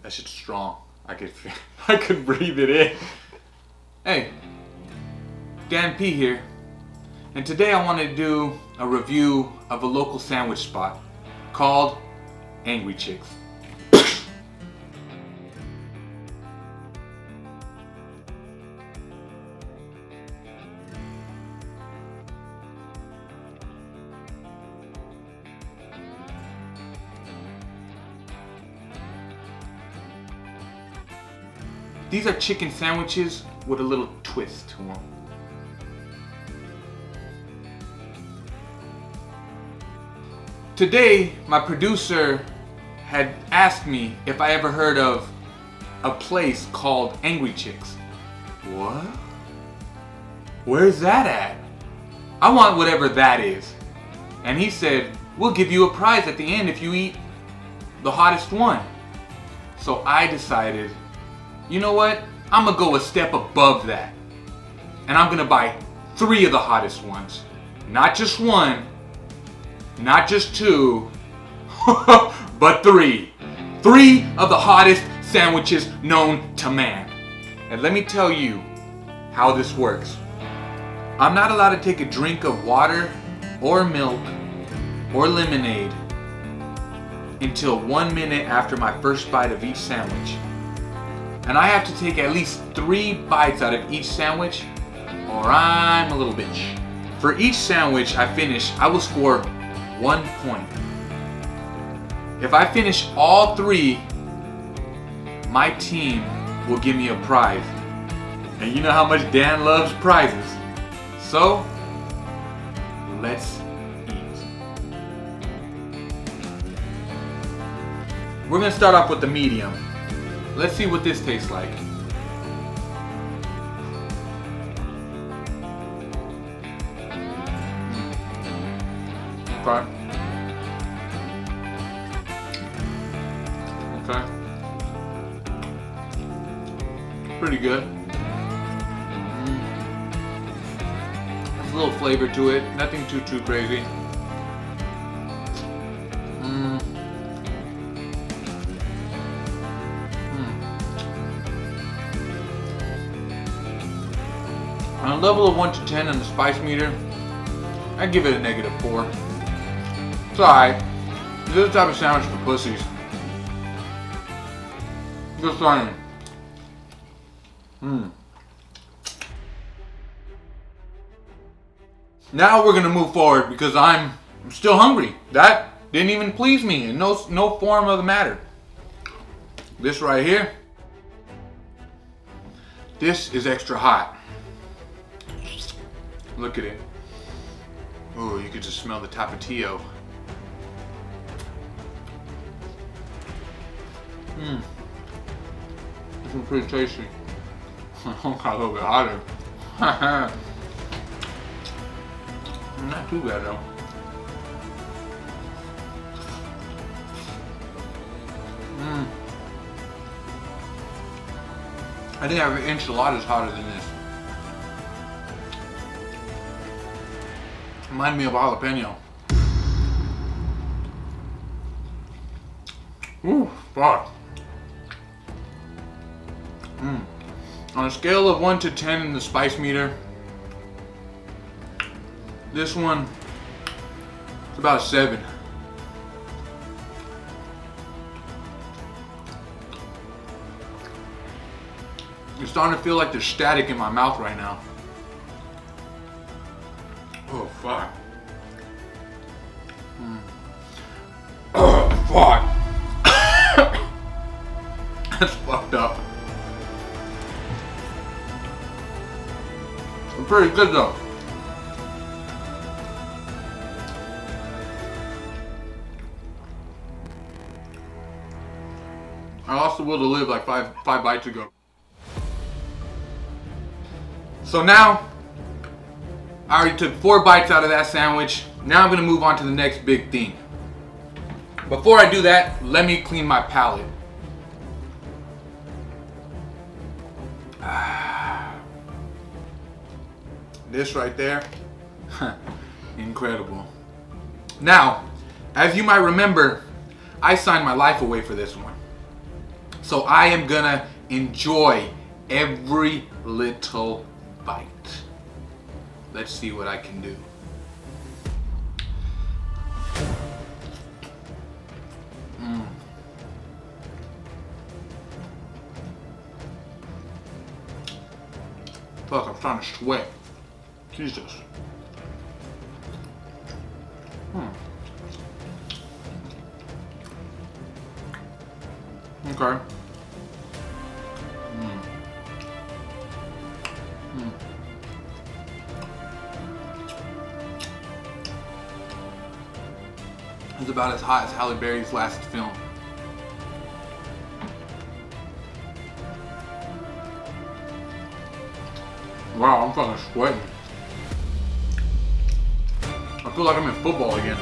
That shit's strong. I could breathe it in. Hey, Dan P here. And today I want to do a review of a local sandwich spot called Angry Chicks. These are chicken sandwiches with a little twist to them. Today, my producer had asked me if I ever heard of a place called Angry Chicks. What? Where's that at? I want whatever that is. And he said, we'll give you a prize at the end if you eat the hottest one. So I decided, you know what? I'm gonna go a step above that. And I'm gonna buy 3 of the hottest ones. Not just 1, not just 2, but 3. 3 of the hottest sandwiches known to man. And let me tell you how this works. I'm not allowed to take a drink of water or milk or lemonade until 1 minute after my first bite of each sandwich. And I have to take at least 3 bites out of each sandwich or I'm a little bitch. For each sandwich I finish, I will score 1 point. If I finish all 3, my team will give me a prize. And you know how much Dan loves prizes. So, let's eat. We're gonna start off with the medium. Let's see what this tastes like. Okay. Okay. Pretty good. There's a little flavor to it. Nothing too crazy. On a level of 1 to 10 on the spice meter, I give it a -4. It's alright. This is the type of sandwich for pussies. Just saying. Now we're gonna move forward because I'm still hungry. That didn't even please me in no form of the matter. This right here, this is extra hot. Look at it. Oh, you could just smell the tapatio. This one's pretty tasty. A little bit hotter. Not too bad though. I think I have enchiladas hotter than this. Remind me of a jalapeno. Ooh, fuck. On a scale of 1 to 10 in the spice meter, this one is about a 7. It's starting to feel like there's static in my mouth right now. Oh, fuck. Oh, fuck. That's fucked up. It's pretty good though. I lost the will to live like five bites ago. So now, I already took 4 bites out of that sandwich. Now I'm gonna move on to the next big thing. Before I do that, let me clean my palate. This right there, incredible. Now, as you might remember, I signed my life away for this one. So I am gonna enjoy every little bite. Let's see what I can do. Fuck, I'm starting to sweat. Jesus. Okay. It's about as hot as Halle Berry's last film. Wow, I'm fucking sweating. I feel like I'm in football again.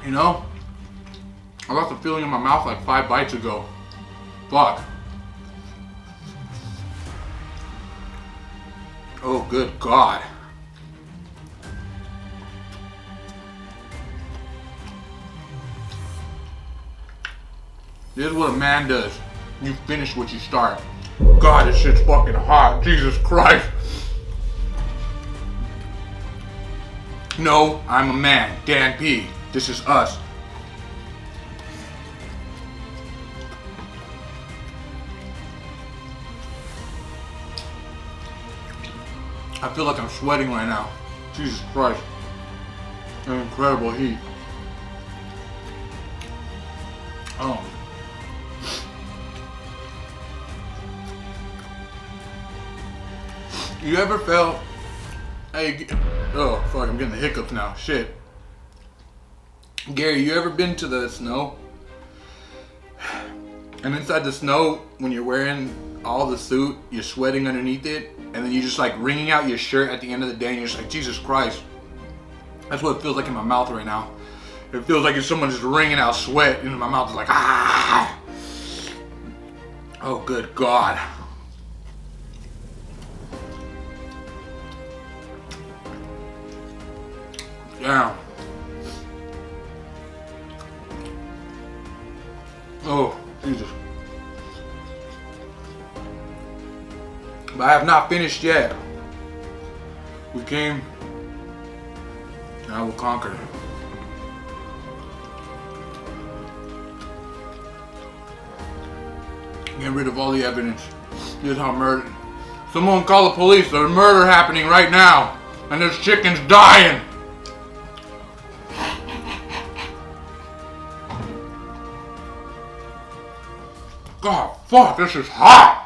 You know, I got the feeling in my mouth like 5 bites ago. Fuck. Oh, good God. This is what a man does. You finish what you start. God, this shit's fucking hot. Jesus Christ. No, I'm a man. Dan P. This is us. I feel like I'm sweating right now. Jesus Christ. An incredible heat. Oh. You ever felt, hey, oh fuck, I'm getting the hiccups now, shit. Gary, you ever been to the snow? And inside the snow, when you're wearing all the suit, you're sweating underneath it, and then you're just like wringing out your shirt at the end of the day, and you're just like, Jesus Christ. That's what it feels like in my mouth right now. It feels like if someone just wringing out sweat into my mouth. It's like, ah. Oh, good God. Damn. Oh, Jesus. But I have not finished yet. We came, and I will conquer. Get rid of all the evidence. This is how murder. Someone call the police. There's murder happening right now, and there's chickens dying. God, fuck, this is hot.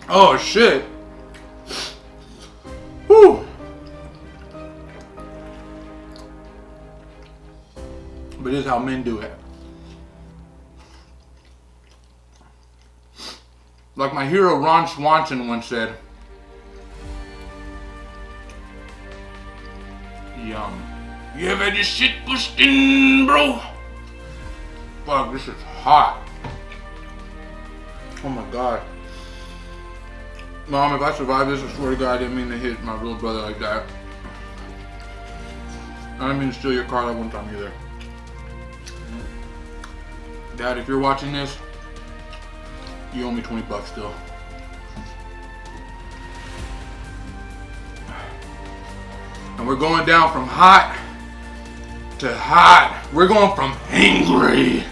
Oh, shit. Whew. But this is how men do it. Like my hero Ron Swanson once said, yum. You ever had your shit pushed in, bro? Fuck, this is hot. Oh my God. Mom, if I survive this, I swear to God I didn't mean to hit my little brother like that. I didn't mean to steal your car that one time either. Dad, if you're watching this, you owe me $20 still. And we're going down from hot to hot. We're going from angry.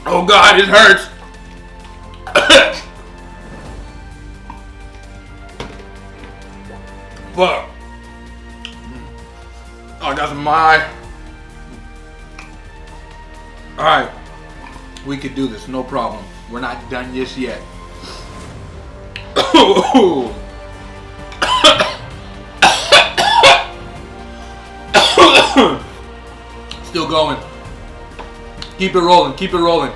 Oh God, it hurts. Fuck. Oh, I got some in my eye. Alright. We could do this, no problem. We're not done just yet. Still going. Keep it rolling, keep it rolling.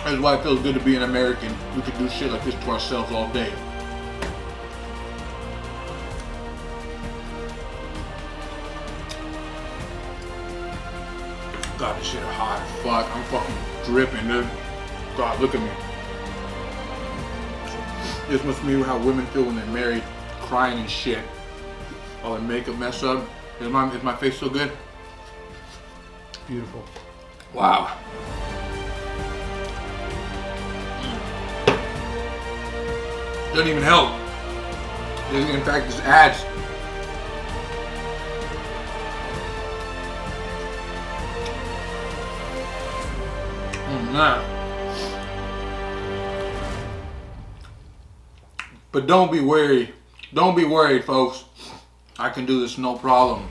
That's why it feels good to be an American. We could do shit like this to ourselves all day. God, this shit hot as fuck. I'm fucking dripping, dude. God, look at me. This must be how women feel when they're married, crying and shit. All their makeup messed up. Is my face so good? Beautiful. Wow. Doesn't even help. In fact, this adds. Nah. But don't be worried. Don't be worried, folks. I can do this no problem.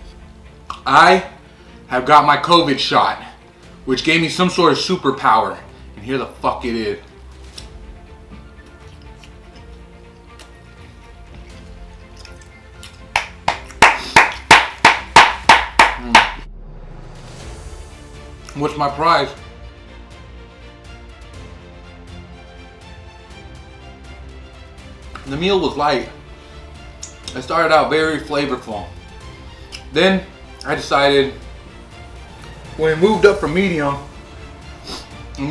I have got my COVID shot, which gave me some sort of superpower. And here the fuck it is. What's my prize? The meal was light. It started out very flavorful. Then I decided, when it moved up from medium, to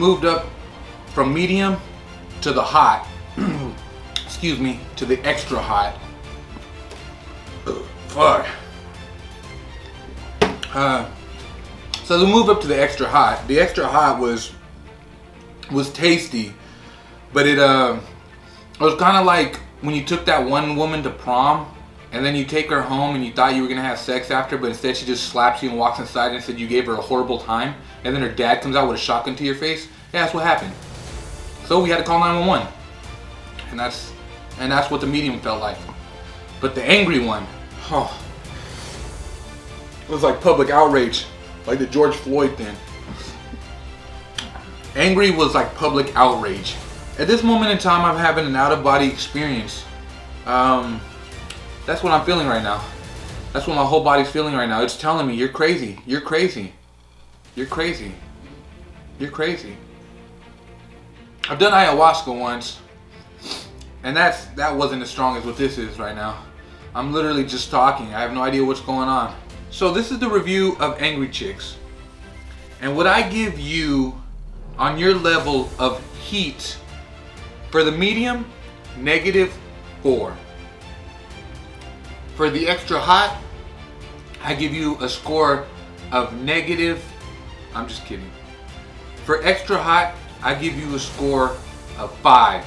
the hot, excuse me, to the extra hot. Fuck. So the move up to the extra hot. The extra hot was tasty, but it was kind of like when you took that one woman to prom, and then you take her home and you thought you were gonna have sex after, but instead she just slaps you and walks inside and said you gave her a horrible time, and then her dad comes out with a shotgun to your face. Yeah, that's what happened. So we had to call 911, and that's what the medium felt like. But the angry one, oh, it was like public outrage, like the George Floyd thing. Angry was like public outrage. At this moment in time, I'm having an out-of-body experience. That's what I'm feeling right now. That's what my whole body's feeling right now. It's telling me, you're crazy. You're crazy. You're crazy. You're crazy. I've done ayahuasca once, and that wasn't as strong as what this is right now. I'm literally just talking. I have no idea what's going on. So this is the review of Angry Chicks. And what I give you on your level of heat, for the medium, -4. For the extra hot, I give you a score of I'm just kidding. For extra hot, I give you a score of 5.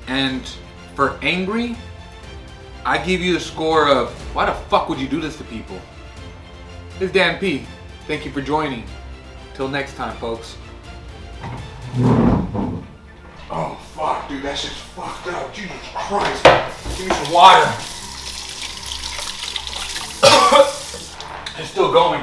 And for angry, I give you a score of, why the fuck would you do this to people? This is Dan P. Thank you for joining. Till next time, folks. Oh fuck, dude, that shit's fucked up. Jesus Christ. Give me some water. It's still going.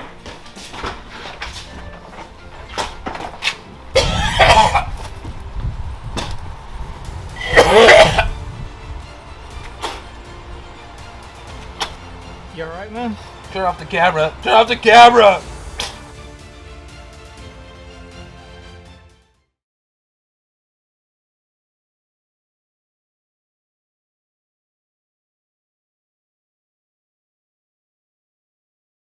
You alright, man? Turn off the camera. Turn off the camera.